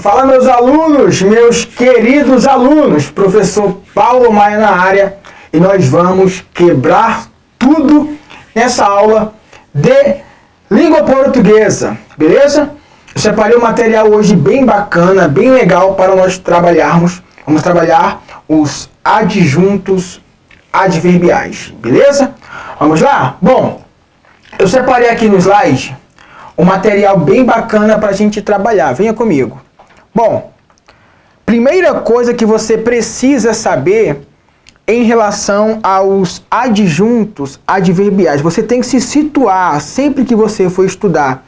Fala meus alunos, meus queridos alunos, professor Paulo Maia na área, e nós vamos quebrar tudo nessa aula de língua portuguesa, beleza? Eu separei um material hoje bem bacana, bem legal para nós trabalharmos. Vamos trabalhar os adjuntos adverbiais, beleza? Vamos lá? Bom, eu separei aqui no slide um material bem bacana para a gente trabalhar. Venha comigo. Bom, primeira coisa que você precisa saber em relação aos adjuntos adverbiais, você tem que se situar sempre que você for estudar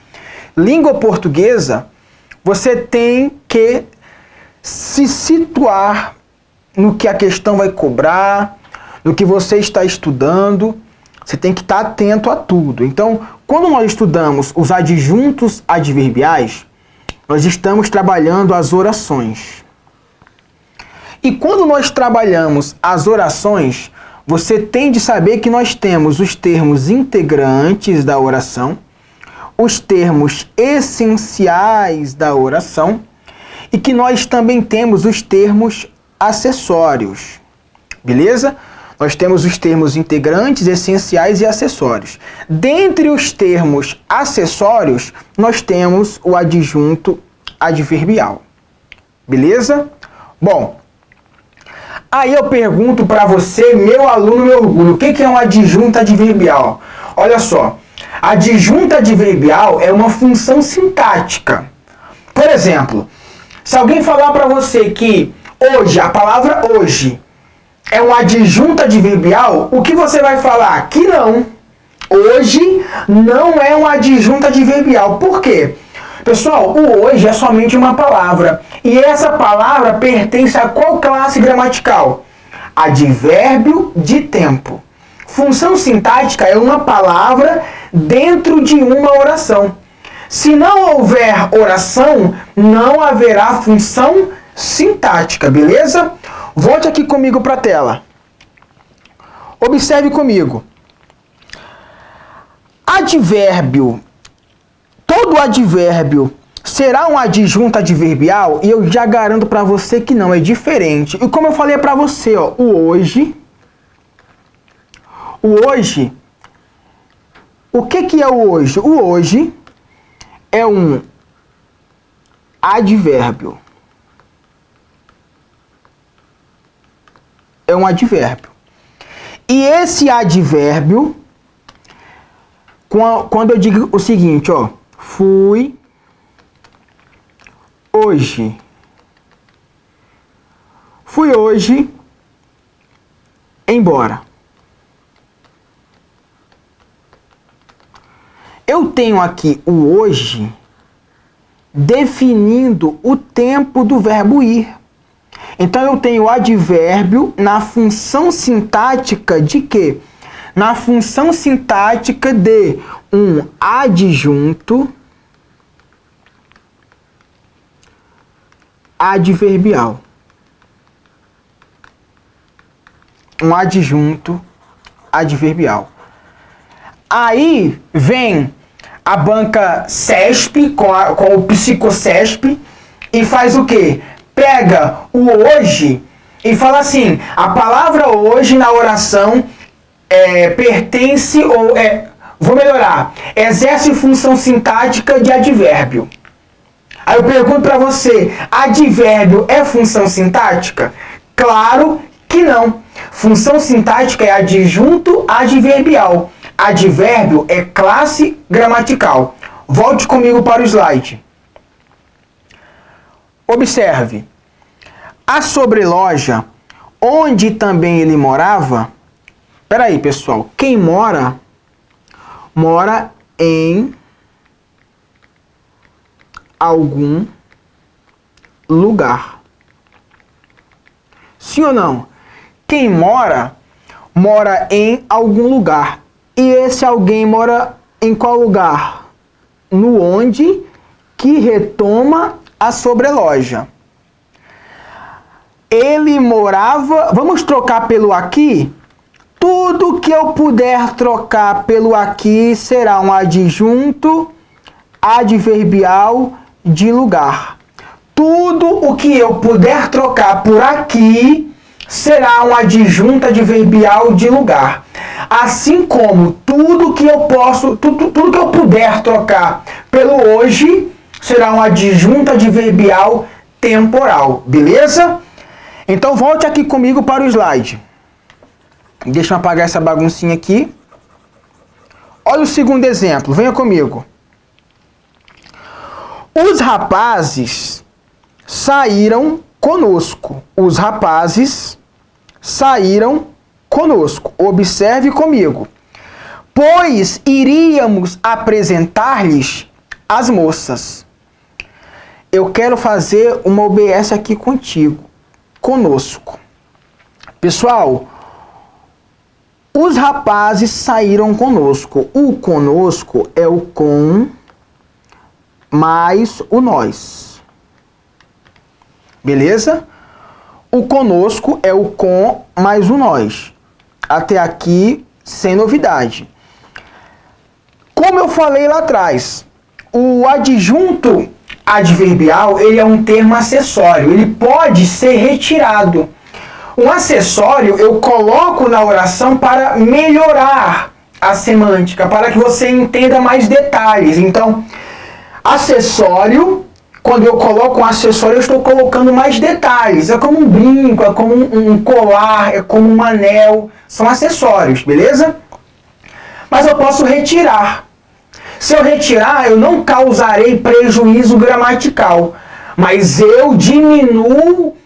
língua portuguesa, você tem que se situar no que a questão vai cobrar, no que você está estudando. Você tem que estar atento a tudo. Então, quando nós estudamos os adjuntos adverbiais, nós estamos trabalhando as orações. E quando nós trabalhamos as orações, você tem de saber que nós temos os termos integrantes da oração, os termos essenciais da oração e que nós também temos os termos acessórios. Beleza? Nós temos os termos integrantes, essenciais e acessórios. Dentre os termos acessórios, nós temos o adjunto adverbial. Beleza? Bom, aí eu pergunto para você, meu aluno, meu orgulho, o que é um adjunto adverbial? Olha só, adjunto adverbial é uma função sintática. Por exemplo, se alguém falar para você que hoje, a palavra hoje, é um adjunto adverbial, o que você vai falar? Que não. Hoje não é um adjunto adverbial. Por quê? Pessoal, o hoje é somente uma palavra. E essa palavra pertence a qual classe gramatical? Advérbio de tempo. Função sintática é uma palavra dentro de uma oração. Se não houver oração, não haverá função sintática, beleza? Volte aqui comigo para a tela. Observe comigo. Advérbio. Todo advérbio será um adjunto adverbial? E eu já garanto para você que não, é diferente. E como eu falei para você, ó, o hoje, o que é o hoje? O hoje é um advérbio. É um advérbio. E esse advérbio, quando eu digo o seguinte, ó, fui hoje. Fui hoje embora. Eu tenho aqui o hoje definindo o tempo do verbo ir. Então, eu tenho o advérbio na função sintática de quê? Na função sintática de um adjunto adverbial. Um adjunto adverbial. Aí vem a banca CESP com o psicocesp e faz o quê? Pega o hoje e fala assim, a palavra hoje na oração pertence ou vou melhorar, exerce função sintática de advérbio. Aí eu pergunto para você, advérbio é função sintática? Claro que não. Função sintática é adjunto adverbial. Advérbio é classe gramatical. Volte comigo para o slide. Observe, a sobreloja, onde também ele morava, peraí pessoal, quem mora em algum lugar. Sim ou não? Quem mora em algum lugar. E esse alguém mora em qual lugar? No onde que retoma a sobreloja. Ele morava... Vamos trocar pelo aqui? Tudo que eu puder trocar pelo aqui será um adjunto adverbial de lugar. tudo o que eu puder trocar por aqui será uma adjunta adverbial de lugar. Assim como tudo que eu puder trocar pelo hoje será uma adjunta adverbial temporal, beleza? Então volte aqui comigo para o slide. Deixa eu apagar essa baguncinha aqui. Olha o segundo exemplo, venha comigo. Os rapazes saíram conosco. Os rapazes saíram conosco. Observe comigo. Pois iríamos apresentar-lhes as moças. Eu quero fazer uma OBS aqui contigo. Conosco. Pessoal, os rapazes saíram conosco. O conosco é o com mais o nós. Beleza? O conosco é o com mais o nós. Até aqui, sem novidade. Como eu falei lá atrás, o adjunto adverbial, ele é um termo acessório. Ele pode ser retirado. Um acessório eu coloco na oração para melhorar a semântica, para que você entenda mais detalhes. Então, acessório, quando eu coloco um acessório, eu estou colocando mais detalhes. É como um brinco, é como um colar, é como um anel. São acessórios, beleza? Mas eu posso retirar. Se eu retirar, eu não causarei prejuízo gramatical. Mas eu diminuo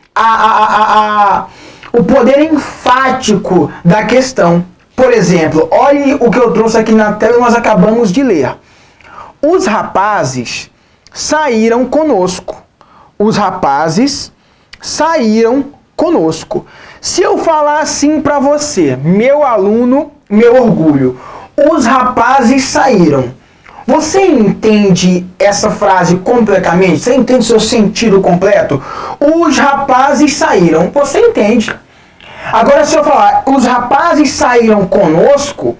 o poder enfático da questão. Por exemplo, olhe o que eu trouxe aqui na tela e nós acabamos de ler. Os rapazes saíram conosco. Os rapazes saíram conosco. Se eu falar assim para você, meu aluno, meu orgulho, os rapazes saíram. Você entende essa frase completamente? Você entende seu sentido completo? Os rapazes saíram. Você entende. Agora, se eu falar, os rapazes saíram conosco,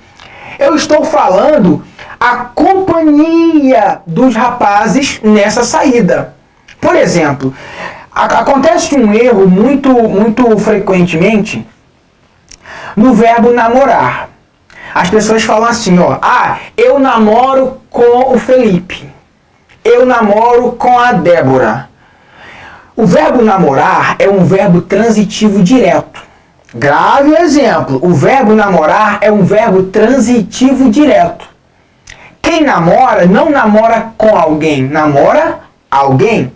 eu estou falando a companhia dos rapazes nessa saída. Por exemplo, acontece um erro muito frequentemente no verbo namorar. As pessoas falam assim, ó, eu namoro com o Felipe. Eu namoro com a Débora. O verbo namorar é um verbo transitivo direto. Grave o exemplo. O verbo namorar é um verbo transitivo direto. Quem namora não namora com alguém, namora alguém.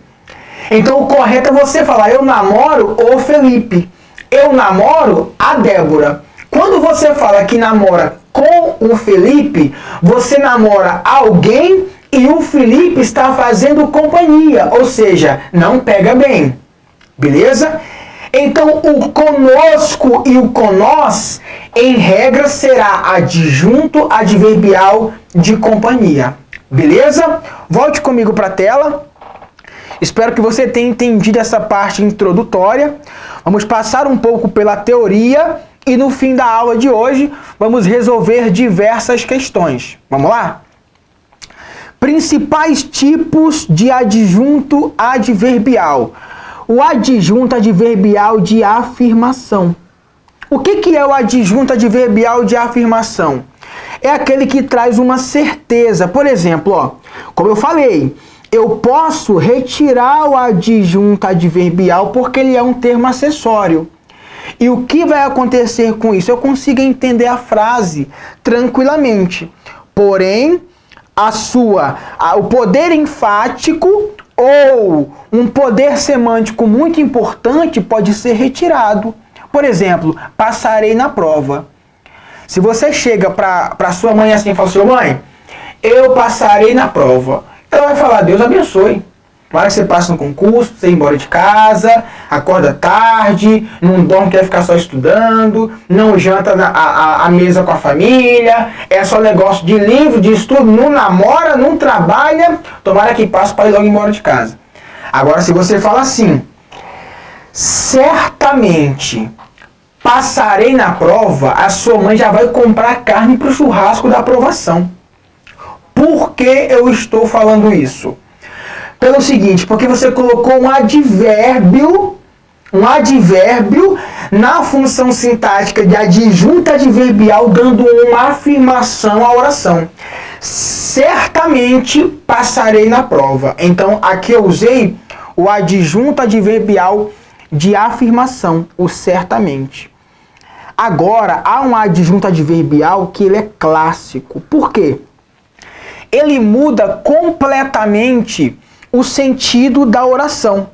Então o correto é você falar, eu namoro o Felipe. Eu namoro a Débora. Quando você fala que namora com o Felipe, você namora alguém e o Felipe está fazendo companhia, ou seja, não pega bem. Beleza? Então, o conosco e o conós, em regra, será adjunto adverbial de companhia. Beleza? Volte comigo para a tela. Espero que você tenha entendido essa parte introdutória. Vamos passar um pouco pela teoria e no fim da aula de hoje vamos resolver diversas questões. Vamos lá? Principais tipos de adjunto adverbial. O adjunto adverbial de afirmação. O que é o adjunto adverbial de afirmação? É aquele que traz uma certeza. Por exemplo, ó, como eu falei, eu posso retirar o adjunto adverbial porque ele é um termo acessório. E o que vai acontecer com isso? Eu consigo entender a frase tranquilamente. Porém, o poder enfático ou um poder semântico muito importante pode ser retirado. Por exemplo, passarei na prova. Se você chega para sua mãe assim e fala assim, mãe, eu passarei na prova. Ela vai falar, Deus abençoe. Vai que você passa no concurso, você ir embora de casa, acorda tarde, não dorme, quer ficar só estudando, não janta à mesa com a família, é só negócio de livro, de estudo, não namora, não trabalha, tomara que passe para ir logo embora de casa. Agora, se você fala assim, certamente passarei na prova, a sua mãe já vai comprar carne para o churrasco da aprovação. Por que eu estou falando isso? Pelo seguinte, porque você colocou um advérbio na função sintática de adjunto adverbial, dando uma afirmação à oração. Certamente passarei na prova. Então, aqui eu usei o adjunto adverbial de afirmação, o certamente. Agora, há um adjunto adverbial que ele é clássico. Por quê? Ele muda completamente o sentido da oração.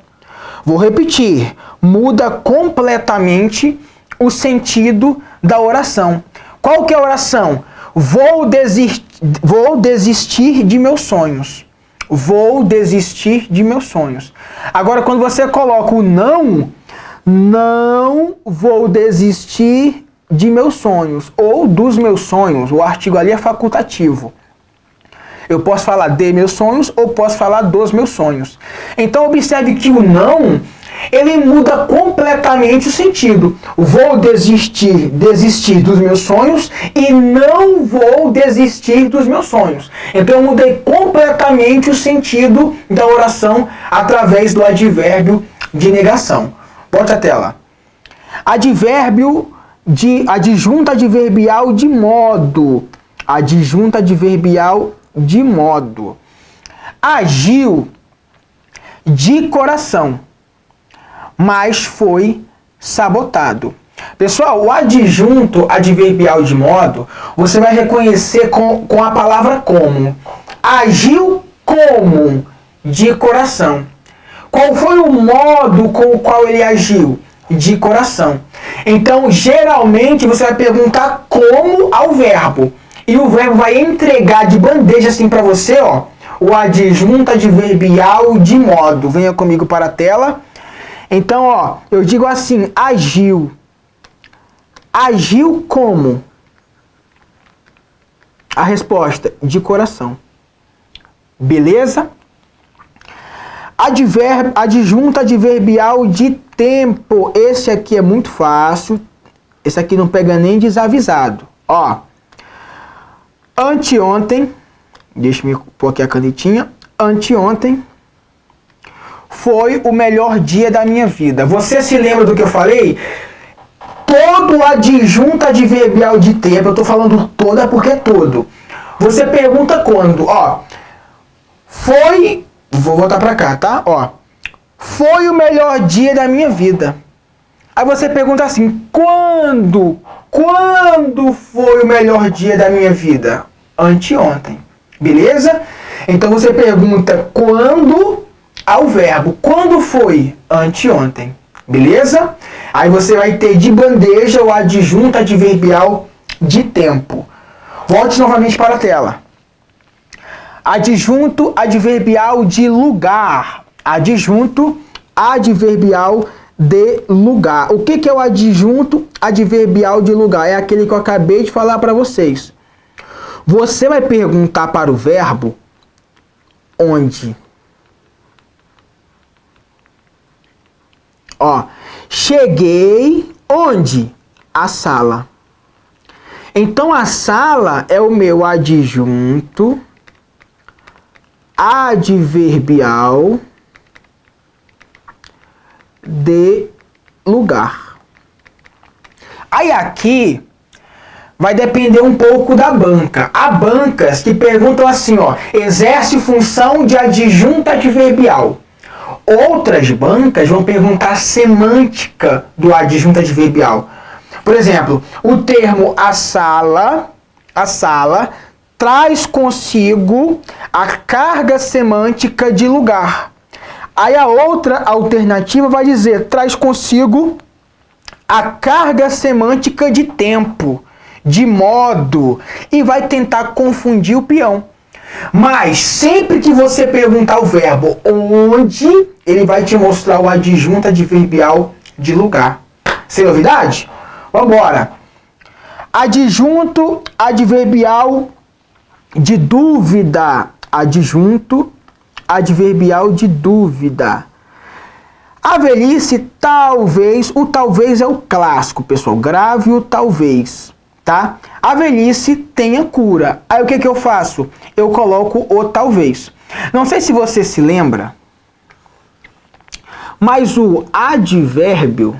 Vou repetir, muda completamente o sentido da oração. Qual que é a oração? Vou desistir de meus sonhos. Vou desistir de meus sonhos. Agora, quando você coloca o não vou desistir de meus sonhos ou dos meus sonhos, o artigo ali é facultativo. Eu posso falar de meus sonhos ou posso falar dos meus sonhos. Então observe que o não, ele muda completamente o sentido. Vou desistir dos meus sonhos e não vou desistir dos meus sonhos. Então eu mudei completamente o sentido da oração através do advérbio de negação. Bote a tela. Advérbio de adjunto adverbial de modo. Adjunto adverbial de modo. Agiu de coração, mas foi sabotado. Pessoal, o adjunto adverbial de modo, você vai reconhecer com a palavra como. Agiu como de coração. Qual foi o modo com o qual ele agiu? De coração. Então, geralmente, você vai perguntar como ao verbo. E o verbo vai entregar de bandeja assim para você, ó, o adjunto adverbial de modo. Venha comigo para a tela. Então, ó, eu digo assim, agiu. Agiu como? A resposta, de coração. Beleza? Adjunto adverbial de tempo. Esse aqui é muito fácil. Esse aqui não pega nem desavisado. Ó. Anteontem, deixa eu pôr aqui a canetinha. Anteontem foi o melhor dia da minha vida. Você se lembra do que eu falei? Todo adjunto adverbial de tempo, eu tô falando todo é porque é todo. Você pergunta quando, ó. Foi, vou voltar pra cá, tá? Ó. Foi o melhor dia da minha vida. Aí você pergunta assim, quando? Quando foi o melhor dia da minha vida? Anteontem. Beleza? Então você pergunta quando ao verbo. Quando foi? Anteontem. Beleza? Aí você vai ter de bandeja o adjunto adverbial de tempo. Volte novamente para a tela. Adjunto adverbial de lugar. Adjunto adverbial de lugar. O que é o adjunto adverbial de lugar? É aquele que eu acabei de falar para vocês. Você vai perguntar para o verbo onde. Ó, cheguei onde? A sala. Então a sala é o meu adjunto adverbial de lugar. Aí aqui vai depender um pouco da banca. Há bancas que perguntam assim, ó, exerce função de adjunto adverbial. Outras bancas vão perguntar a semântica do adjunto adverbial. Por exemplo, o termo a sala traz consigo a carga semântica de lugar. Aí a outra alternativa vai dizer, traz consigo a carga semântica de tempo, de modo, e vai tentar confundir o peão. Mas sempre que você perguntar o verbo onde, ele vai te mostrar o adjunto adverbial de lugar. Sem novidade? Vambora. Adjunto adverbial de dúvida. Adjunto adverbial de dúvida. A velhice, talvez. O talvez é o clássico, pessoal. Grave o talvez, tá? A velhice tenha cura. Aí o que eu faço? Eu coloco o talvez. Não sei se você se lembra, mas o advérbio,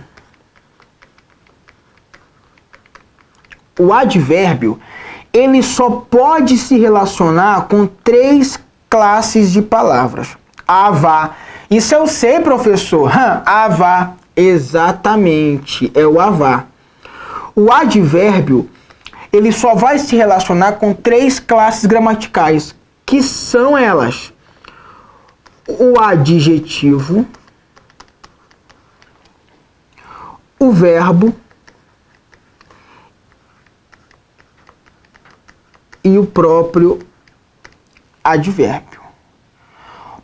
ele só pode se relacionar com 3 classes de palavras. Avá. Isso eu sei, professor. Avá. Exatamente, é o avá. O advérbio, ele só vai se relacionar com 3 classes gramaticais, que são elas: o adjetivo, o verbo e o próprio advérbio.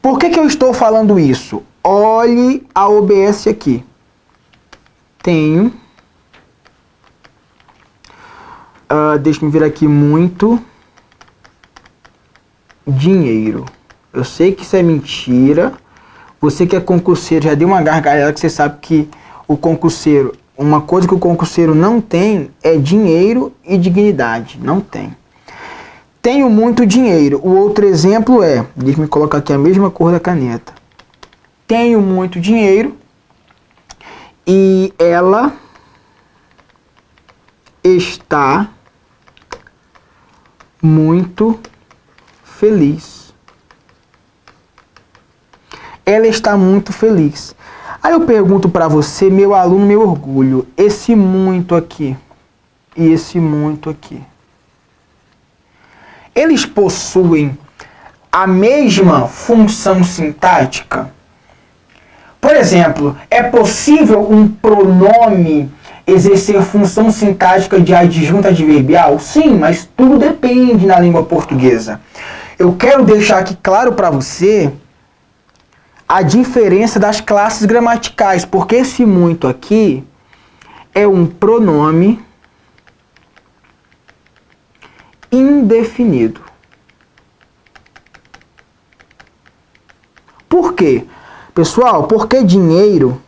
Por que eu estou falando isso? Olhe a OBS aqui. Tenho... deixa eu ver aqui, muito dinheiro. Eu sei que isso é mentira. Você que é concurseiro já deu uma gargalhada, que você sabe que o concurseiro, uma coisa que o concurseiro não tem é dinheiro e dignidade. Não tem. Tenho muito dinheiro. O outro exemplo é, deixa eu colocar aqui a mesma cor da caneta. Tenho muito dinheiro e ela está muito feliz. Ela está muito feliz. Aí eu pergunto para você, meu aluno, meu orgulho, esse muito aqui e esse muito aqui, eles possuem a mesma função sintática? Por exemplo, é possível um pronome exercer função sintática de adjunto adverbial? Sim, mas tudo depende na língua portuguesa. Eu quero deixar aqui claro para você a diferença das classes gramaticais, porque esse muito aqui é um pronome indefinido. Por quê? Pessoal, porque dinheiro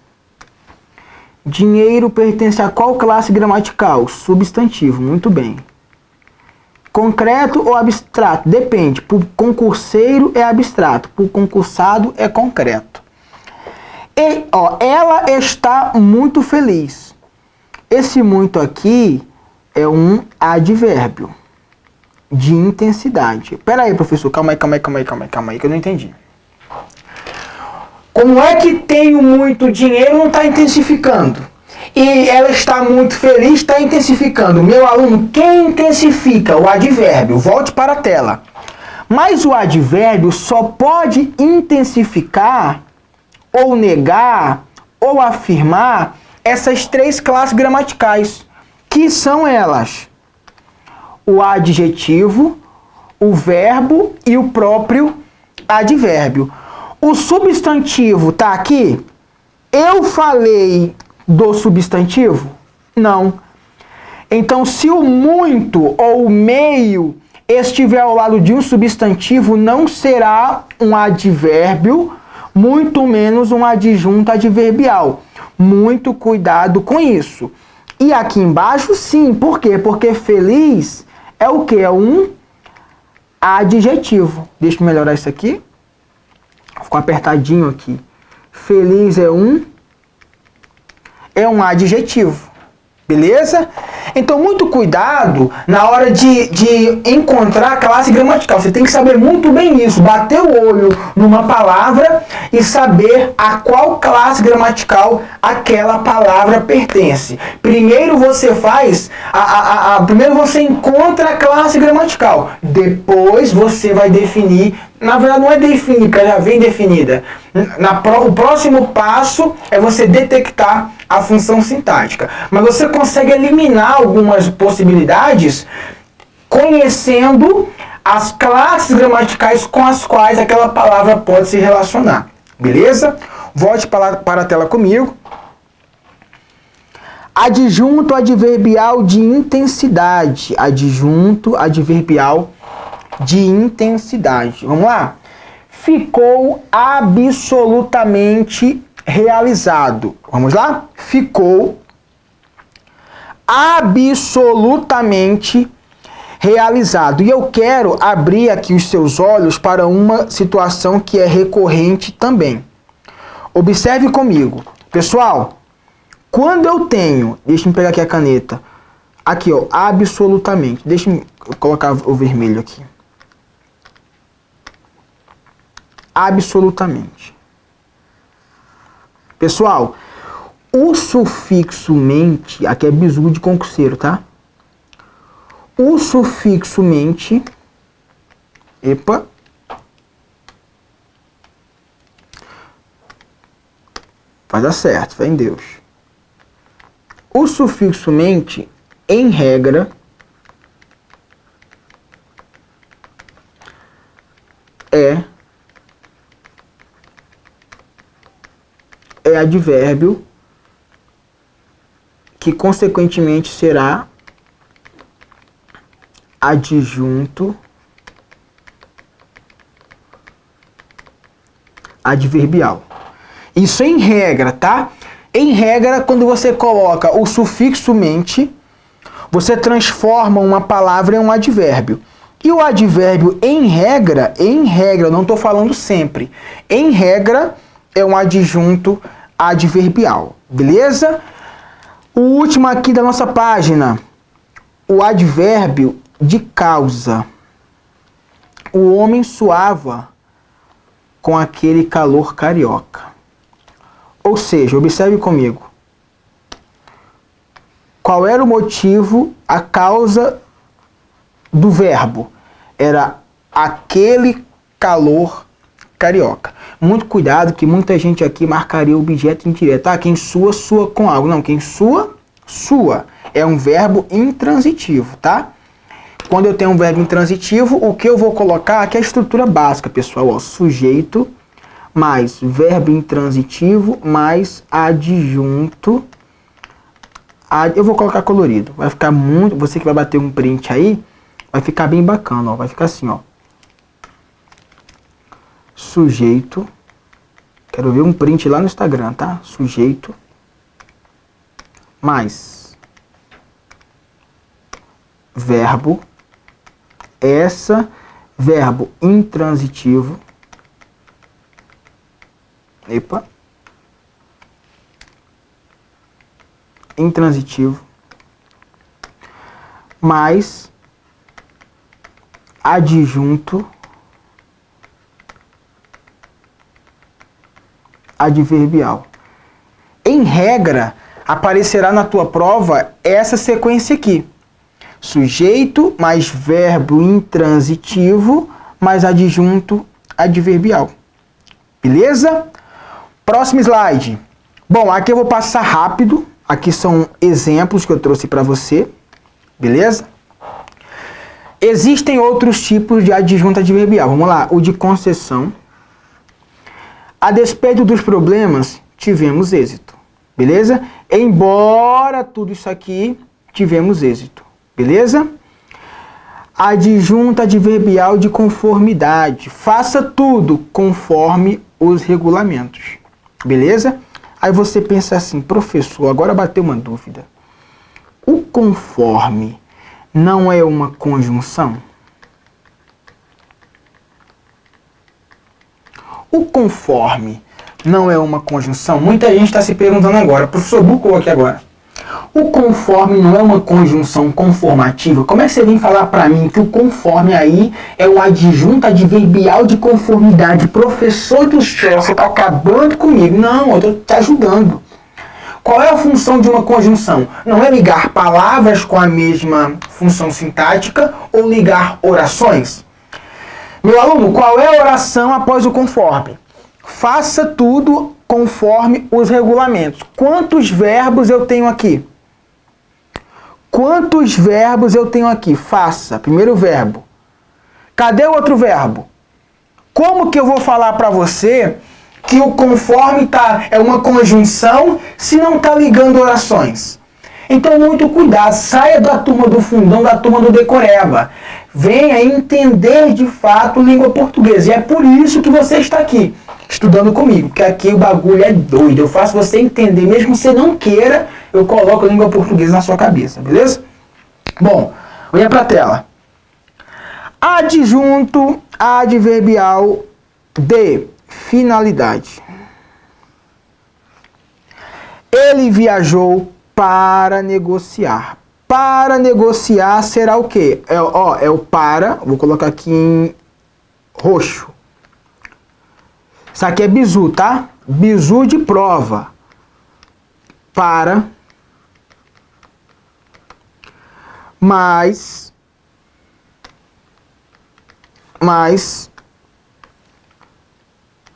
pertence a qual classe gramatical? Substantivo, muito bem. Concreto ou abstrato? Depende. Para o concurseiro é abstrato, para o concursado é concreto. E, ela está muito feliz. Esse muito aqui é um advérbio de intensidade. Pera aí, professor, calma aí, que eu não entendi. Como é que tenho muito dinheiro não está intensificando? E ela está muito feliz, está intensificando. Meu aluno, quem intensifica? O advérbio. Volte para a tela. Mas o advérbio só pode intensificar, ou negar, ou afirmar essas 3 classes gramaticais, que são elas: o adjetivo, o verbo e o próprio advérbio. O substantivo está aqui? Eu falei do substantivo? Não. Então, se o muito ou o meio estiver ao lado de um substantivo, não será um advérbio, muito menos um adjunto adverbial. Muito cuidado com isso. E aqui embaixo, sim. Por quê? Porque feliz é o quê? É um adjetivo. Deixa eu melhorar isso aqui. Ficou apertadinho aqui. Feliz é um adjetivo. Beleza? Então, muito cuidado na hora de encontrar a classe gramatical. Você tem que saber muito bem isso. Bater o olho numa palavra e saber a qual classe gramatical aquela palavra pertence. Primeiro você faz, primeiro você encontra a classe gramatical. Depois você vai definir. Na verdade, não é definir, porque já vem definida. O próximo passo é você detectar a função sintática. Mas você consegue eliminar algumas possibilidades conhecendo as classes gramaticais com as quais aquela palavra pode se relacionar. Beleza? Volte para a tela comigo. Adjunto adverbial de intensidade. Adjunto adverbial de intensidade. Vamos lá? Ficou absolutamente realizado. Vamos lá? Ficou absolutamente realizado. E eu quero abrir aqui os seus olhos para uma situação que é recorrente também. Observe comigo. Pessoal, quando eu tenho... Deixa eu pegar aqui a caneta. Aqui, ó, absolutamente. Deixa eu colocar o vermelho aqui. Absolutamente. Pessoal, o sufixo mente, aqui é bizu de concurseiro, tá? O sufixo mente, epa, vai dar certo, fé em Deus. O sufixo mente, em regra, é advérbio que consequentemente será adjunto adverbial. Isso em regra, tá? Em regra, quando você coloca o sufixo mente, você transforma uma palavra em um advérbio. E o advérbio em regra, eu não estou falando sempre, em regra é um adjunto adverbial, beleza? O último aqui da nossa página, o advérbio de causa. O homem suava com aquele calor carioca. Ou seja, observe comigo. Qual era o motivo, a causa do verbo? Era aquele calor carioca. Muito cuidado, que muita gente aqui marcaria o objeto indireto. Ah, quem sua, sua com algo. Não, quem sua, sua. É um verbo intransitivo, tá? Quando eu tenho um verbo intransitivo, o que eu vou colocar aqui é a estrutura básica, pessoal. Ó, sujeito mais verbo intransitivo mais adjunto. Eu vou colocar colorido. Vai ficar muito... Você que vai bater um print aí, vai ficar bem bacana, ó. Vai ficar assim, ó. Sujeito. Quero ver um print lá no Instagram, tá? Sujeito mais verbo. Verbo intransitivo. Epa. Intransitivo. Mais adjunto adverbial. Em regra, aparecerá na tua prova essa sequência aqui. Sujeito mais verbo intransitivo mais adjunto adverbial. Beleza? Próximo slide. Bom, aqui eu vou passar rápido. Aqui são exemplos que eu trouxe para você. Beleza? Existem outros tipos de adjunto adverbial. Vamos lá. O de concessão. A despeito dos problemas, tivemos êxito. Beleza? Embora tudo isso aqui, tivemos êxito. Beleza? Adjunto adverbial de conformidade. Faça tudo conforme os regulamentos. Beleza? Aí você pensa assim, professor, agora bateu uma dúvida. O conforme não é uma conjunção? O conforme não é uma conjunção? Muita gente está se perguntando agora. Professor, bucou aqui agora. O conforme não é uma conjunção conformativa? Como é que você vem falar para mim que o conforme aí é um adjunto adverbial de conformidade? Professor do céu, você está acabando comigo. Não, eu estou te ajudando. Qual é a função de uma conjunção? Não é ligar palavras com a mesma função sintática ou ligar orações? Meu aluno, qual é a oração após o conforme? Faça tudo conforme os regulamentos. Quantos verbos eu tenho aqui? Quantos verbos eu tenho aqui? Faça. Primeiro verbo. Cadê o outro verbo? Como que eu vou falar para você que o conforme é uma conjunção se não está ligando orações? Então, muito cuidado. Saia da turma do fundão, da turma do decoreba. Venha entender de fato língua portuguesa. E é por isso que você está aqui, estudando comigo. Porque aqui o bagulho é doido. Eu faço você entender. Mesmo que você não queira, eu coloco a língua portuguesa na sua cabeça. Beleza? Bom, olha para a tela. Adjunto adverbial de finalidade. Ele viajou para negociar. Para negociar será o quê? É o para, vou colocar aqui em roxo. Isso aqui é bizu, tá? Bizu de prova. Para mais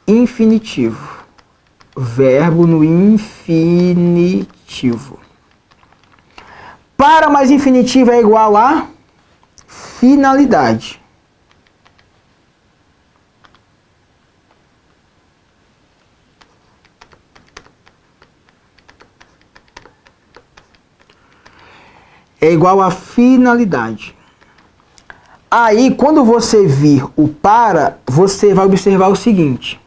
infinitivo. Verbo no infinitivo. Para mais infinitivo é igual a finalidade. É igual a finalidade. Aí, quando você vir o para, você vai observar o seguinte.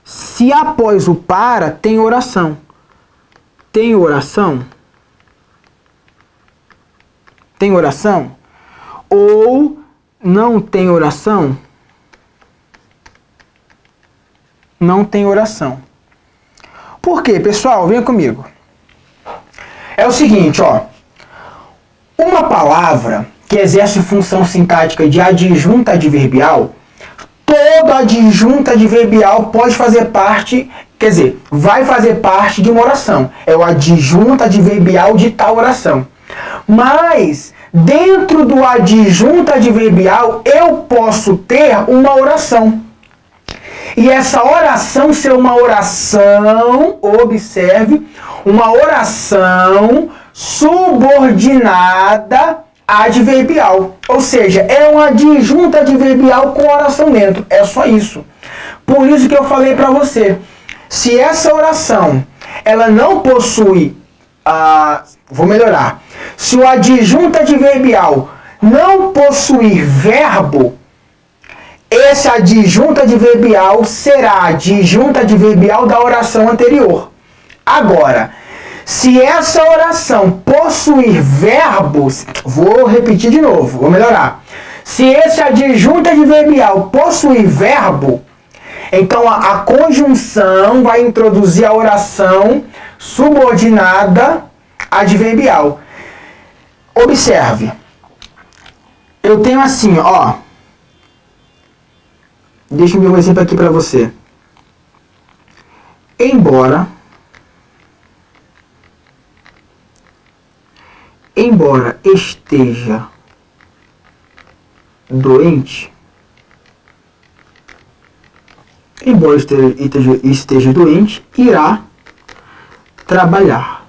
Se após o para tem oração. Tem oração? Tem oração? Ou não tem oração? Não tem oração. Por quê, pessoal? Venha comigo. É o seguinte, ó. Uma palavra que exerce função sintática de adjunta adverbial, toda adjunta adverbial pode fazer parte, quer dizer, vai fazer parte de uma oração. É o adjunto adverbial de tal oração. Mas, dentro do adjunto adverbial, eu posso ter uma oração. E essa oração ser uma oração, observe, uma oração subordinada adverbial. Ou seja, é uma adjunta adverbial com oração dentro. É só isso. Por isso que eu falei para você. Se essa oração, ela não possui... vou melhorar. Se o adjunto adverbial não possuir verbo, esse adjunto adverbial será adjunto adverbial da oração anterior. Agora, se essa oração possuir verbos, vou repetir de novo, vou melhorar. Se esse adjunto adverbial possuir verbo, então a conjunção vai introduzir a oração subordinada adverbial. Observe. Eu tenho assim, ó. Deixa eu ver um exemplo aqui para você. Embora esteja doente, irá trabalhar.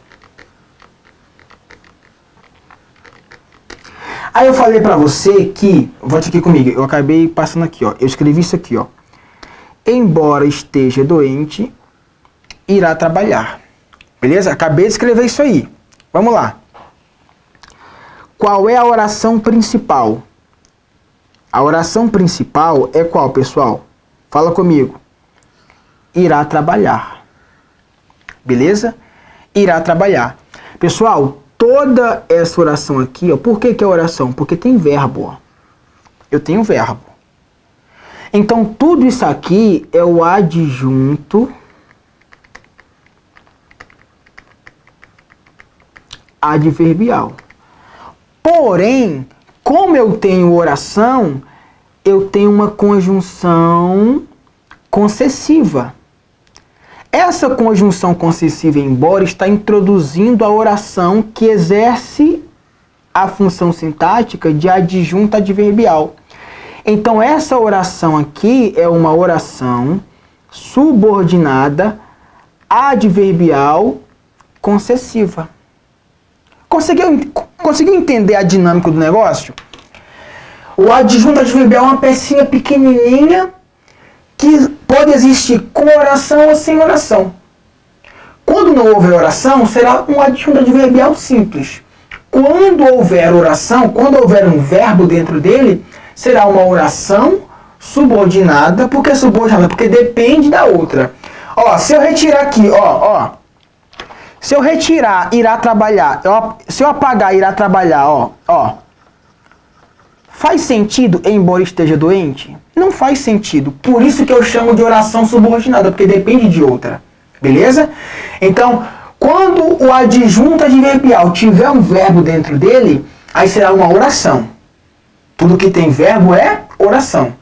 Aí eu falei pra você que, volte aqui comigo, eu acabei passando aqui, ó, eu escrevi isso aqui, ó. Embora esteja doente, irá trabalhar. Beleza? Acabei de escrever isso aí. Vamos lá. Qual é a oração principal? A oração principal é qual, pessoal? Fala comigo. Irá trabalhar. Beleza? Irá trabalhar. Pessoal, toda essa oração aqui, ó, por que é oração? Porque tem verbo, ó. Eu tenho verbo. Então, tudo isso aqui é o adjunto adverbial. Porém, como eu tenho oração, eu tenho uma conjunção concessiva. Essa conjunção concessiva, embora, está introduzindo a oração que exerce a função sintática de adjunto adverbial. Então, essa oração aqui é uma oração subordinada adverbial concessiva. Conseguiu entender a dinâmica do negócio? O adjunto adverbial é uma pecinha pequenininha que pode existir com oração ou sem oração. Quando não houver oração, será um adjunto adverbial simples. Quando houver oração, quando houver um verbo dentro dele, será uma oração subordinada. Por que subordinada? Porque depende da outra. Ó, se eu retirar aqui, ó. Se eu retirar, irá trabalhar. Se eu apagar, irá trabalhar, ó. Faz sentido, embora esteja doente? Não faz sentido. Por isso que eu chamo de oração subordinada, porque depende de outra. Beleza? Então, quando o adjunto adverbial tiver um verbo dentro dele, aí será uma oração. Tudo que tem verbo é oração.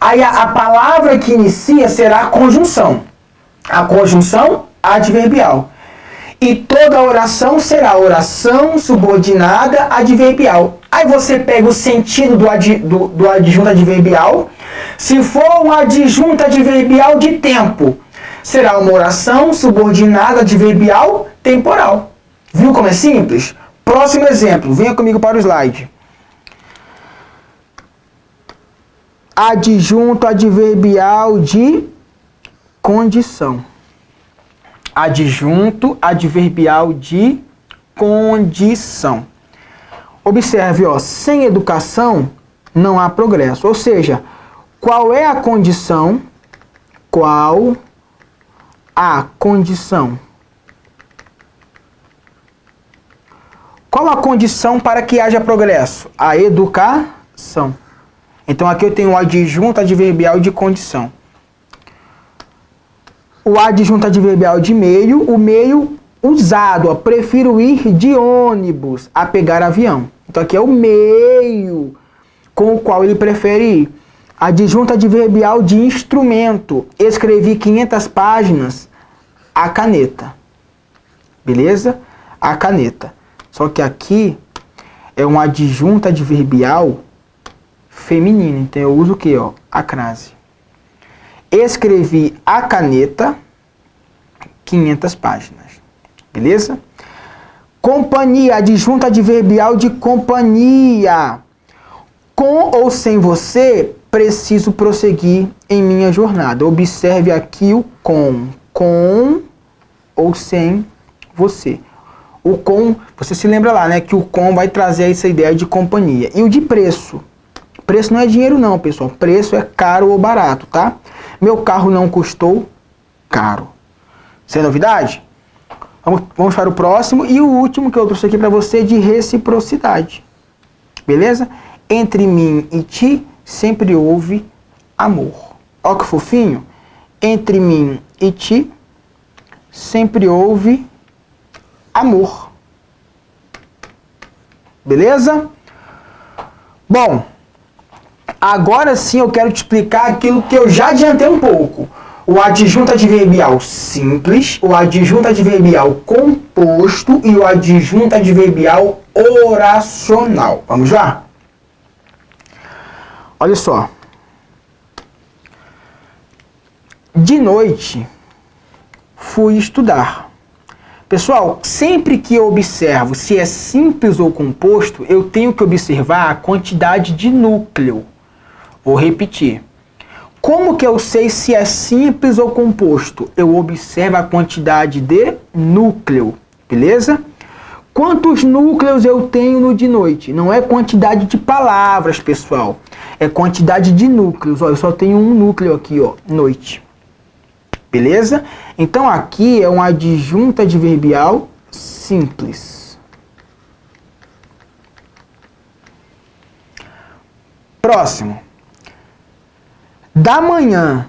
Aí a palavra que inicia será a conjunção. A conjunção adverbial. E toda oração será oração subordinada adverbial. Aí você pega o sentido do adjunto adverbial. Se for um adjunto adverbial de tempo, será uma oração subordinada adverbial temporal. Viu como é simples? Próximo exemplo. Venha comigo para o slide. Adjunto adverbial de condição. Adjunto adverbial de condição. Observe, ó, sem educação não há progresso. Ou seja, qual é a condição? Qual a condição? Qual a condição para que haja progresso? A educação. Então aqui eu tenho o adjunto adverbial de condição. O adjunto adverbial de meio, o meio usado, ó, prefiro ir de ônibus a pegar avião. Então aqui é o meio com o qual ele prefere ir. Adjunto adverbial de instrumento, escrevi 500 páginas a caneta. Beleza? A caneta. Só que aqui é um adjunto adverbial feminino. Então eu uso o que, ó? A crase. Escrevi a caneta 500 páginas. Beleza? Companhia, adjunto adverbial de companhia. Com ou sem você, preciso prosseguir em minha jornada. Observe aqui o com. Com ou sem você. O com, você se lembra lá, né? Que o com vai trazer essa ideia de companhia. E o de preço. Preço não é dinheiro não, pessoal. Preço é caro ou barato, tá? Meu carro não custou caro. Sem novidade? Vamos para o próximo. E o último que eu trouxe aqui para você de reciprocidade. Beleza? Entre mim e ti sempre houve amor. Ó que fofinho. Entre mim e ti sempre houve amor. Beleza? Bom, agora sim eu quero te explicar aquilo que eu já adiantei um pouco. O adjunto adverbial simples, o adjunto adverbial composto e o adjunto adverbial oracional. Vamos lá? Olha só. De noite, fui estudar. Pessoal, sempre que eu observo se é simples ou composto, eu tenho que observar a quantidade de núcleo. Vou repetir. Como que eu sei se é simples ou composto? Eu observo a quantidade de núcleo, beleza? Quantos núcleos eu tenho no de noite? Não é quantidade de palavras, pessoal. É quantidade de núcleos. Ó, eu só tenho um núcleo aqui, ó, noite. Beleza? Então aqui é um adjunto adverbial simples. Próximo. Da manhã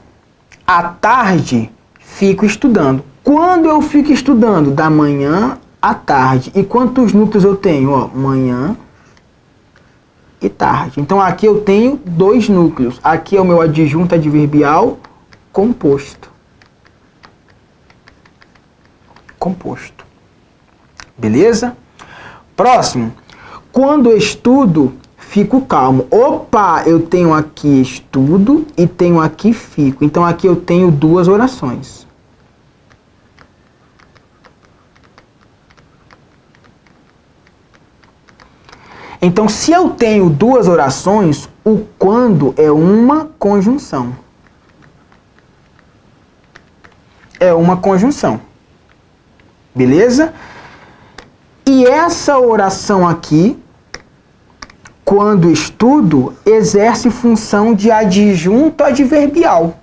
à tarde, fico estudando. Quando eu fico estudando? Da manhã à tarde. E quantos núcleos eu tenho? Ó, manhã e tarde. Então aqui eu tenho dois núcleos. Aqui é o meu adjunto adverbial composto. Composto. Beleza? Próximo. Quando estudo, fico calmo. Opa, eu tenho aqui estudo e tenho aqui fico. Então aqui eu tenho duas orações. Então se eu tenho duas orações, o quando é uma conjunção. É uma conjunção. Beleza? E essa oração aqui, quando estudo, exerce função de adjunto adverbial.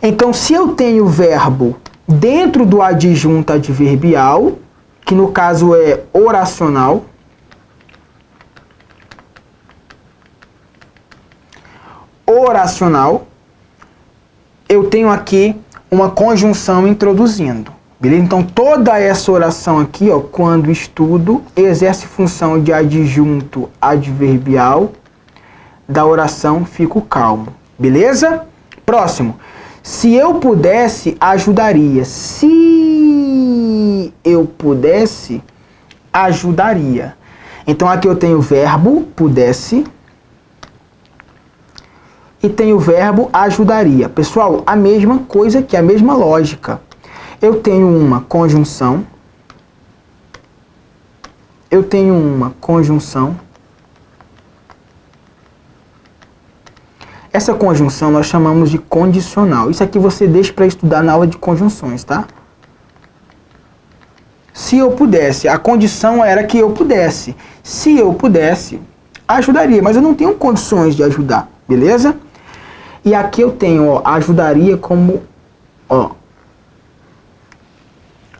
Então, se eu tenho o verbo dentro do adjunto adverbial, que no caso é oracional, oracional, eu tenho aqui uma conjunção introduzindo. Beleza? Então, toda essa oração aqui, ó, quando estudo, exerce função de adjunto adverbial da oração fico calmo. Beleza? Próximo. Se eu pudesse, ajudaria. Se eu pudesse, ajudaria. Então, aqui eu tenho o verbo pudesse e tenho o verbo ajudaria. Pessoal, a mesma coisa aqui, a mesma lógica. Eu tenho uma conjunção. Eu tenho uma conjunção. Essa conjunção nós chamamos de condicional. Isso aqui você deixa para estudar na aula de conjunções, tá? Se eu pudesse, a condição era que eu pudesse. Se eu pudesse, ajudaria, mas eu não tenho condições de ajudar, beleza? E aqui eu tenho, ó, ajudaria como, ó,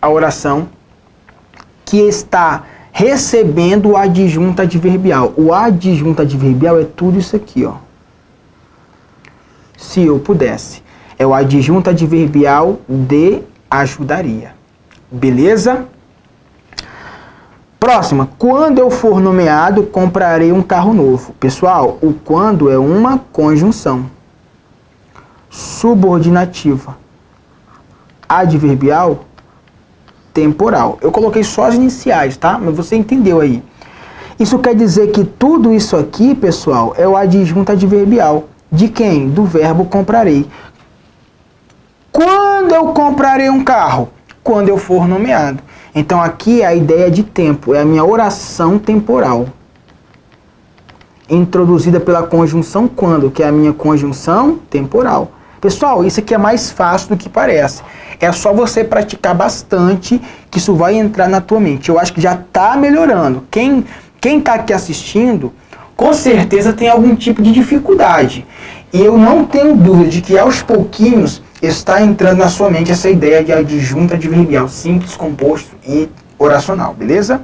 a oração que está recebendo o adjunto adverbial. O adjunto adverbial é tudo isso aqui, ó. Se eu pudesse. É o adjunto adverbial de ajudaria. Beleza? Próxima. Quando eu for nomeado, comprarei um carro novo. Pessoal, o quando é uma conjunção subordinativa. Adverbial temporal. Eu coloquei só as iniciais, tá? Mas você entendeu aí. Isso quer dizer que tudo isso aqui, pessoal, é o adjunto adverbial. De quem? Do verbo comprarei. Quando eu comprarei um carro? Quando eu for nomeado. Então aqui é a ideia de tempo, é a minha oração temporal. Introduzida pela conjunção quando, que é a minha conjunção temporal. Pessoal, isso aqui é mais fácil do que parece. É só você praticar bastante que isso vai entrar na tua mente. Eu acho que já está melhorando. Quem está aqui assistindo, com certeza tem algum tipo de dificuldade. E eu não tenho dúvida de que aos pouquinhos está entrando na sua mente essa ideia de adjunto adverbial simples, composto e oracional, beleza?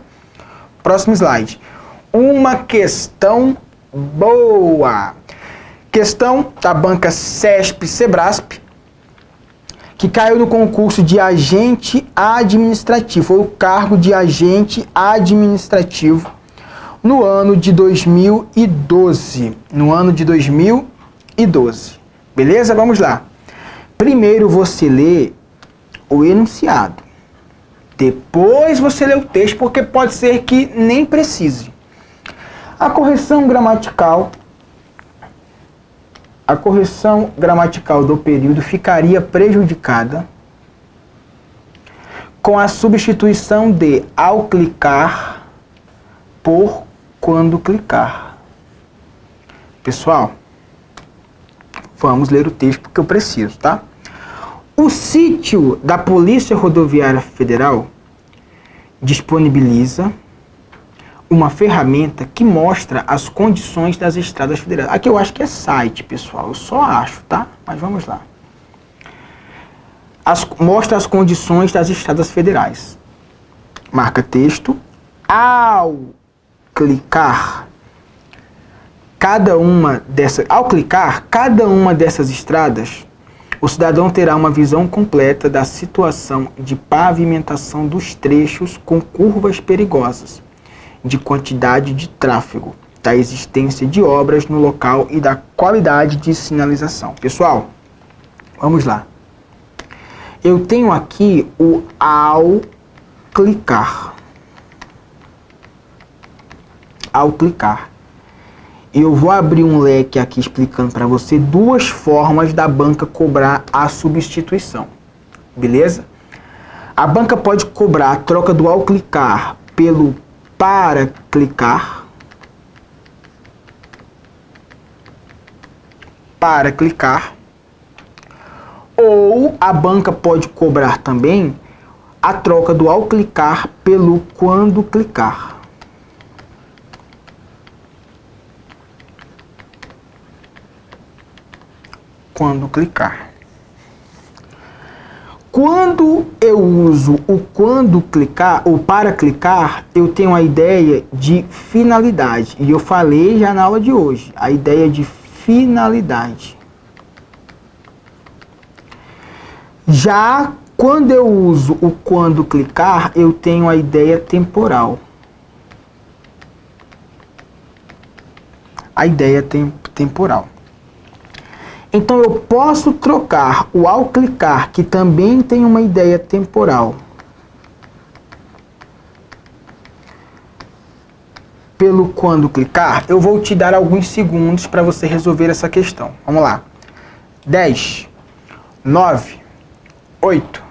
Próximo slide. Uma questão boa. Questão da banca CESP-Sebrasp, que caiu no concurso de agente administrativo. Foi o cargo de agente administrativo no ano de 2012. No ano de 2012. Beleza? Vamos lá. Primeiro você lê o enunciado. Depois você lê o texto, porque pode ser que nem precise. A correção gramatical do período ficaria prejudicada com a substituição de ao clicar por quando clicar. Pessoal, vamos ler o texto porque eu preciso, tá? O sítio da Polícia Rodoviária Federal disponibiliza uma ferramenta que mostra as condições das estradas federais. Aqui eu acho que é site, pessoal. Eu só acho, tá? Mas vamos lá. Mostra as condições das estradas federais. Marca texto. Ao clicar cada uma dessas estradas, o cidadão terá uma visão completa da situação de pavimentação dos trechos com curvas perigosas, de quantidade de tráfego, da existência de obras no local e da qualidade de sinalização. Pessoal, vamos lá. Eu tenho aqui o ao clicar. Ao clicar. Eu vou abrir um leque aqui explicando para você duas formas da banca cobrar a substituição. Beleza? A banca pode cobrar a troca do ao clicar pelo para clicar. Para clicar. Ou a banca pode cobrar também a troca do ao clicar pelo quando clicar. Quando clicar. Quando eu uso o quando clicar ou para clicar, eu tenho a ideia de finalidade. E eu falei já na aula de hoje, a ideia de finalidade. Já quando eu uso o quando clicar, eu tenho a ideia temporal. A ideia temporal. Então eu posso trocar o ao clicar, que também tem uma ideia temporal, pelo quando clicar. Eu vou te dar alguns segundos para você resolver essa questão. Vamos lá. 10, 9, 8,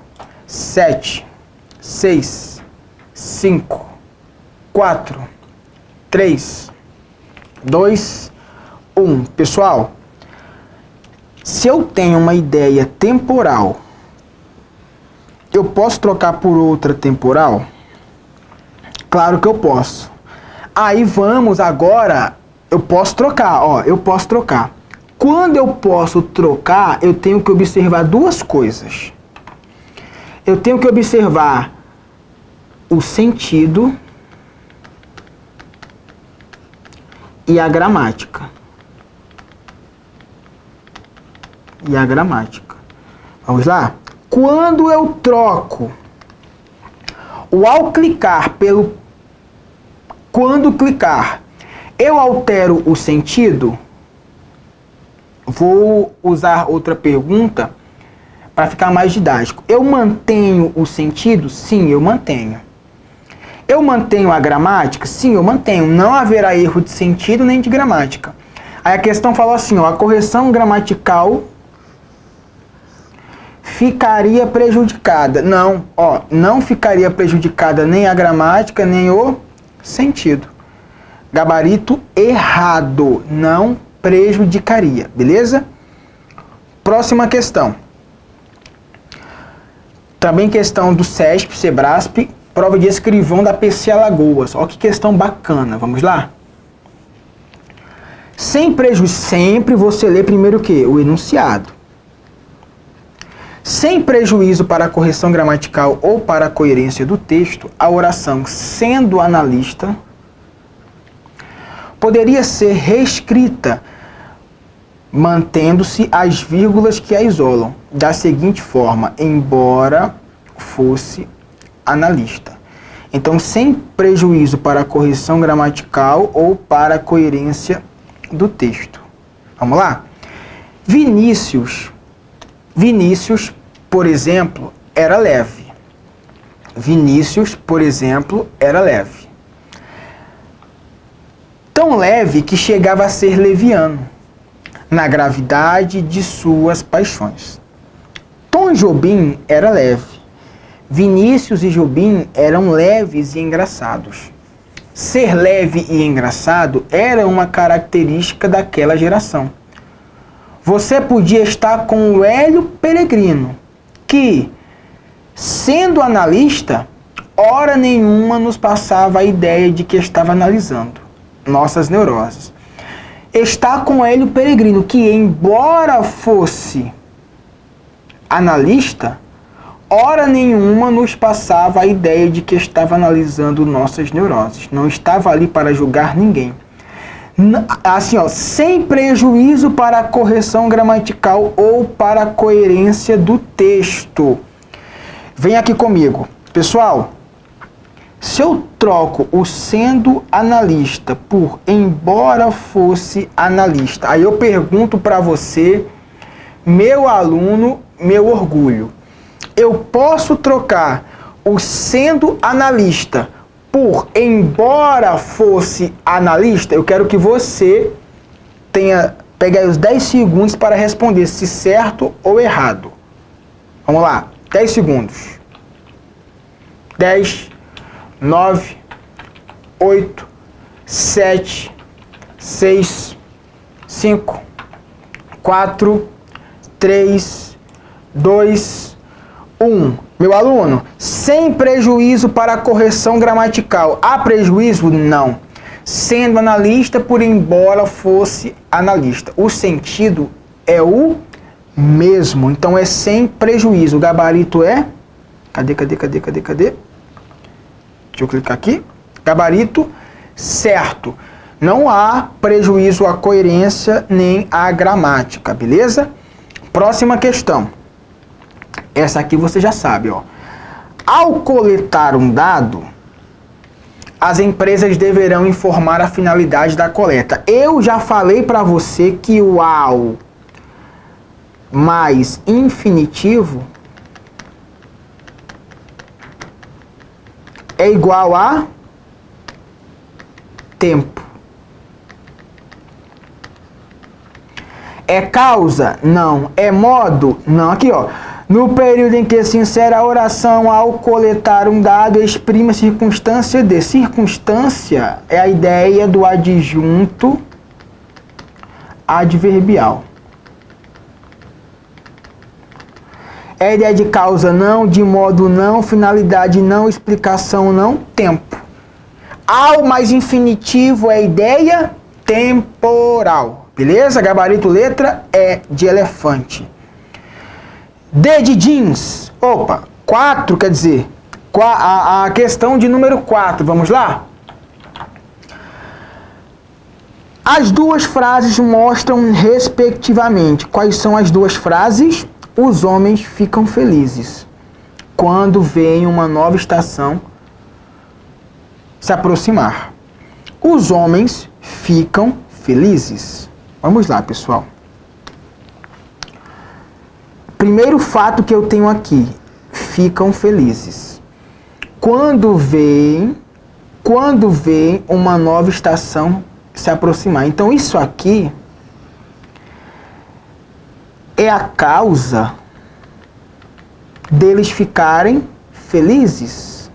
7, 6, 5, 4, 3, 2, 1. Pessoal, se eu tenho uma ideia temporal, eu posso trocar por outra temporal? Claro que eu posso. Aí vamos agora, eu posso trocar, ó, eu posso trocar. Quando eu posso trocar, eu tenho que observar duas coisas. Eu tenho que observar o sentido e a gramática. E a gramática. Vamos lá? Quando eu troco o ao clicar pelo quando clicar, eu altero o sentido? Vou usar outra pergunta para ficar mais didático. Eu mantenho o sentido? Sim, eu mantenho. Eu mantenho a gramática? Sim, eu mantenho. Não haverá erro de sentido nem de gramática. Aí a questão falou assim, ó, a correção gramatical ficaria prejudicada. Não, ó, não ficaria prejudicada nem a gramática, nem o sentido. Gabarito errado, não prejudicaria, beleza? Próxima questão. Também questão do CESP, SEBRASP, prova de escrivão da PC Alagoas. Ó que questão bacana, vamos lá? Sem prejuízo, sempre você lê primeiro o quê? O enunciado. Sem prejuízo para a correção gramatical ou para a coerência do texto, a oração sendo analista poderia ser reescrita, mantendo-se as vírgulas que a isolam, da seguinte forma, embora fosse analista. Então, sem prejuízo para a correção gramatical ou para a coerência do texto. Vamos lá? Vinícius, por exemplo, era leve. Vinícius, por exemplo, era leve. Tão leve que chegava a ser leviano, na gravidade de suas paixões. Tom Jobim era leve. Vinícius e Jobim eram leves e engraçados. Ser leve e engraçado era uma característica daquela geração. Você podia estar com o Hélio Peregrino, que, sendo analista, hora nenhuma nos passava a ideia de que estava analisando nossas neuroses. Está com o Hélio Peregrino, que, embora fosse analista, hora nenhuma nos passava a ideia de que estava analisando nossas neuroses. Não estava ali para julgar ninguém. Assim, ó, sem prejuízo para a correção gramatical ou para a coerência do texto. Vem aqui comigo. Pessoal, se eu troco o sendo analista por embora fosse analista, aí eu pergunto para você, meu aluno, meu orgulho, eu posso trocar o sendo analista por embora fosse analista? Eu quero que você pegue aí os 10 segundos para responder se certo ou errado. Vamos lá, 10 segundos. 10, 9, 8, 7, 6, 5, 4, 3, 2, 1. Meu aluno, sem prejuízo para a correção gramatical. Há prejuízo? Não. Sendo analista por embora fosse analista. O sentido é o mesmo. Então é sem prejuízo. O gabarito é... Cadê? Deixa eu clicar aqui. Gabarito certo. Não há prejuízo à coerência nem à gramática, beleza? Próxima questão. Essa aqui você já sabe, ó. Ao coletar um dado, as empresas deverão informar a finalidade da coleta. Eu já falei para você que o ao mais infinitivo é igual a tempo. É causa? Não. É modo? Não. Aqui, ó. No período em que se insere a oração ao coletar um dado, exprime a circunstância de. Circunstância é a ideia do adjunto adverbial. É a ideia de causa não, de modo não, finalidade não, explicação não, tempo. Ao mais infinitivo é a ideia temporal. Beleza? Gabarito letra E de elefante. D de jeans. Opa, 4 quer dizer, a questão de número 4. Vamos lá? As duas frases mostram respectivamente. Quais são as duas frases? Os homens ficam felizes quando veem uma nova estação se aproximar. Os homens ficam felizes. Vamos lá, pessoal. Primeiro fato que eu tenho aqui. Ficam felizes. Quando veem uma nova estação se aproximar. Então, isso aqui é a causa deles ficarem felizes.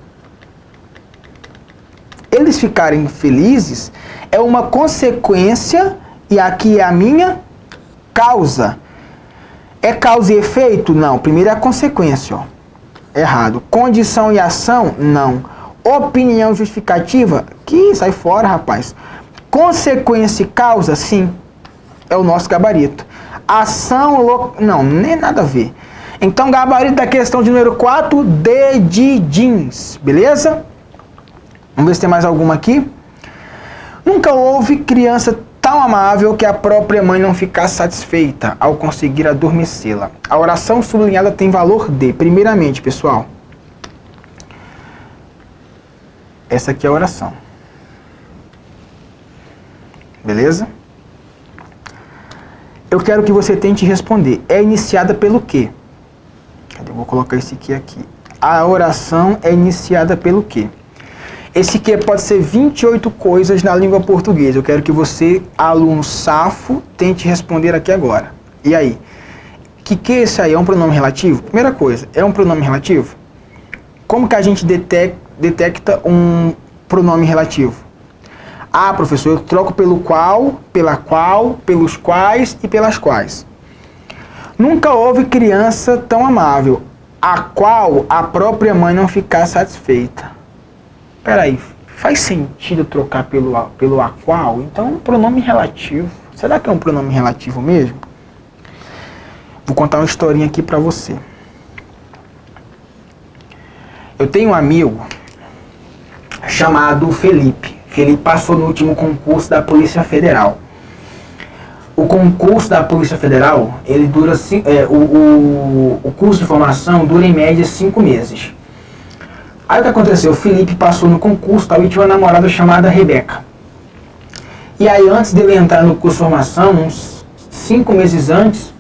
Eles ficarem felizes é uma consequência e aqui é a minha causa. É causa e efeito? Não. Primeiro é a consequência, ó. Errado. Condição e ação? Não. Opinião justificativa? Que sai fora, rapaz. Consequência e causa? Sim. É o nosso gabarito. Ação, não, nem nada a ver. Então, gabarito da questão de número 4, D de jeans. Beleza? Vamos ver se tem mais alguma aqui. Nunca houve criança tão amável que a própria mãe não ficasse satisfeita ao conseguir adormecê-la. A oração sublinhada tem valor D. Primeiramente, pessoal, essa aqui é a oração. Beleza? Eu quero que você tente responder. É iniciada pelo quê? Eu vou colocar esse aqui. A oração é iniciada pelo quê? Esse que pode ser 28 coisas na língua portuguesa. Eu quero que você, aluno safo, tente responder aqui agora. E aí? Que esse aí é um pronome relativo? Primeira coisa, é um pronome relativo? Como que a gente detecta um pronome relativo? Ah, professor, eu troco pelo qual, pela qual, pelos quais e pelas quais. Nunca houve criança tão amável, a qual a própria mãe não ficar satisfeita. Peraí, faz sentido trocar pelo a qual? Então, um pronome relativo. Será que é um pronome relativo mesmo? Vou contar uma historinha aqui pra você. Eu tenho um amigo chamado Felipe. Felipe passou no último concurso da Polícia Federal. O concurso da Polícia Federal, ele dura o curso de formação dura em média 5 meses. Aí o que aconteceu? O Felipe passou no concurso e tinha uma namorada chamada Rebeca. E aí antes dele entrar no curso de formação, uns 5 meses antes,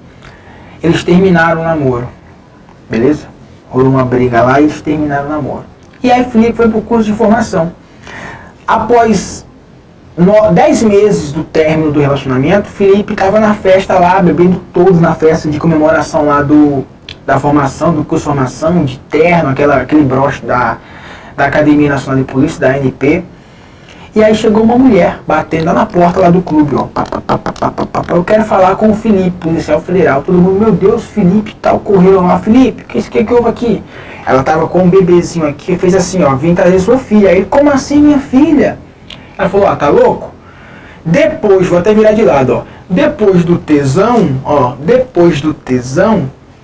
eles terminaram o namoro. Beleza? Rolou uma briga lá e eles terminaram o namoro. E aí o Felipe foi pro curso de formação. Após 10 meses do término do relacionamento, o Felipe estava na festa lá, bebendo todos na festa de comemoração lá da formação, do curso de formação, de terno, aquele broche da Academia Nacional de Polícia, da ANP. E aí chegou uma mulher batendo lá na porta lá do clube, ó. Eu quero falar com o Felipe, policial federal. Todo mundo, meu Deus, Felipe, tal, correu lá. Felipe, o que houve aqui? Ela tava com um bebezinho aqui, fez assim, ó, vim trazer sua filha. Aí, como assim, minha filha? Ela falou, tá louco? Depois, vou até virar de lado, ó. Depois do tesão,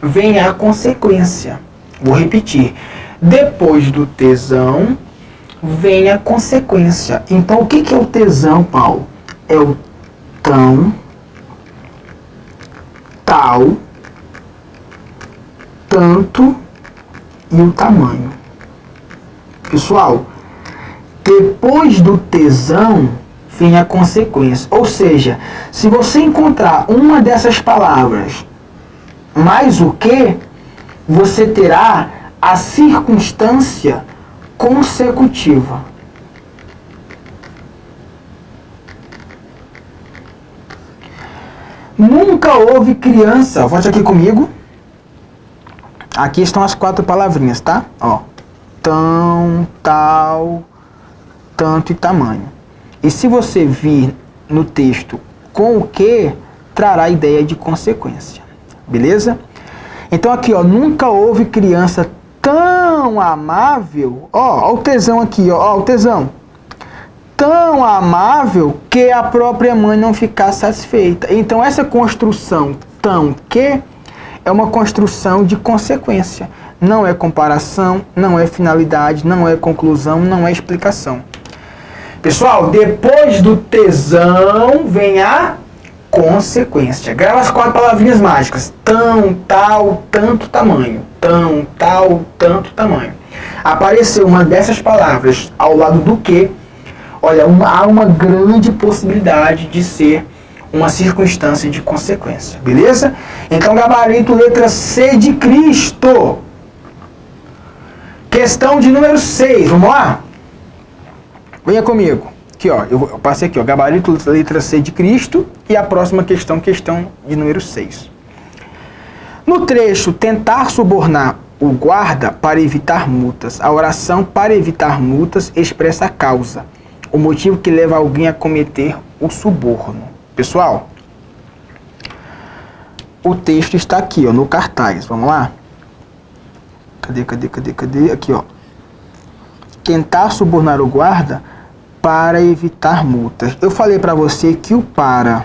vem a consequência. Vou repetir. Depois do tesão, vem a consequência. Então, o que é o tesão, Paulo? é o tão, tal, tanto e o tamanho. Pessoal, depois do tesão vem a consequência. Ou seja, se você encontrar uma dessas palavras mais o que, você terá a circunstância consecutiva. Nunca houve criança. Volte aqui comigo. Aqui estão as 4 palavrinhas, tá? Ó, tão, tal, tanto e tamanho. E se você vir no texto com o que, trará a ideia de consequência. Beleza? Então aqui, ó, nunca houve criança tão amável. Ó o tesão aqui, ó o tesão. Tão amável que a própria mãe não ficar satisfeita. Então essa construção tão que é uma construção de consequência. Não é comparação, não é finalidade, não é conclusão, não é explicação. Pessoal, depois do tesão vem a consequência. Grava as 4 palavrinhas mágicas. Tão, tal, tanto, tamanho. Tão, tal, tanto, tamanho. Apareceu uma dessas palavras ao lado do que, olha, há uma grande possibilidade de ser uma circunstância de consequência. Beleza? Então, gabarito, letra C de Cristo. Questão de número 6. Vamos lá? Venha comigo. Aqui, ó, eu passei aqui, ó, gabarito, letra C de Cristo, e a próxima questão, questão de número 6. No trecho, tentar subornar o guarda para evitar multas, a oração para evitar multas expressa a causa, o motivo que leva alguém a cometer o suborno. Pessoal, o texto está aqui, ó, no cartaz. Vamos lá? Cadê? Aqui, ó. Tentar subornar o guarda para evitar multas. Eu falei para você que o para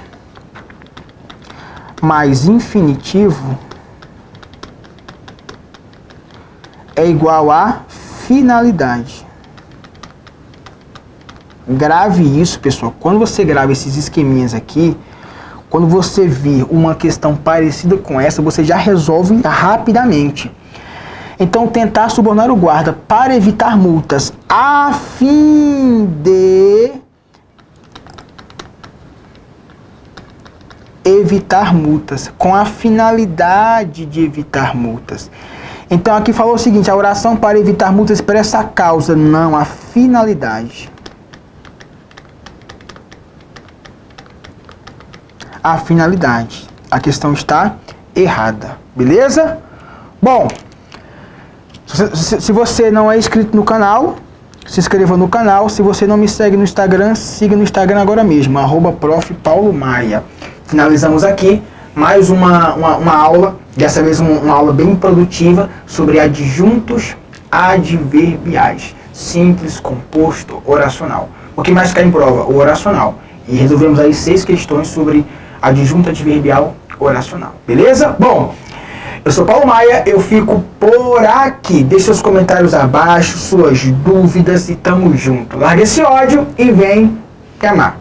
mais infinitivo é igual a finalidade. Grave isso, pessoal. Quando você grava esses esqueminhas aqui, quando você vir uma questão parecida com essa, você já resolve rapidamente. Então, tentar subornar o guarda para evitar multas, a fim de evitar multas, com a finalidade de evitar multas. Então, aqui falou o seguinte, a oração para evitar multas expressa a causa, não a finalidade. A finalidade. A questão está errada. Beleza? Bom, se você não é inscrito no canal, se inscreva no canal. Se você não me segue no Instagram, siga no Instagram agora mesmo, @Prof. Paulo Maia. Finalizamos aqui mais uma aula, dessa vez uma aula bem produtiva sobre adjuntos adverbiais. Simples, composto, oracional. O que mais cai em prova? O oracional. E resolvemos aí 6 questões sobre adjunto adverbial oracional. Beleza? Bom, eu sou Paulo Maia, eu fico por aqui. Deixe seus comentários abaixo, suas dúvidas e tamo junto. Larga esse ódio e vem te amar.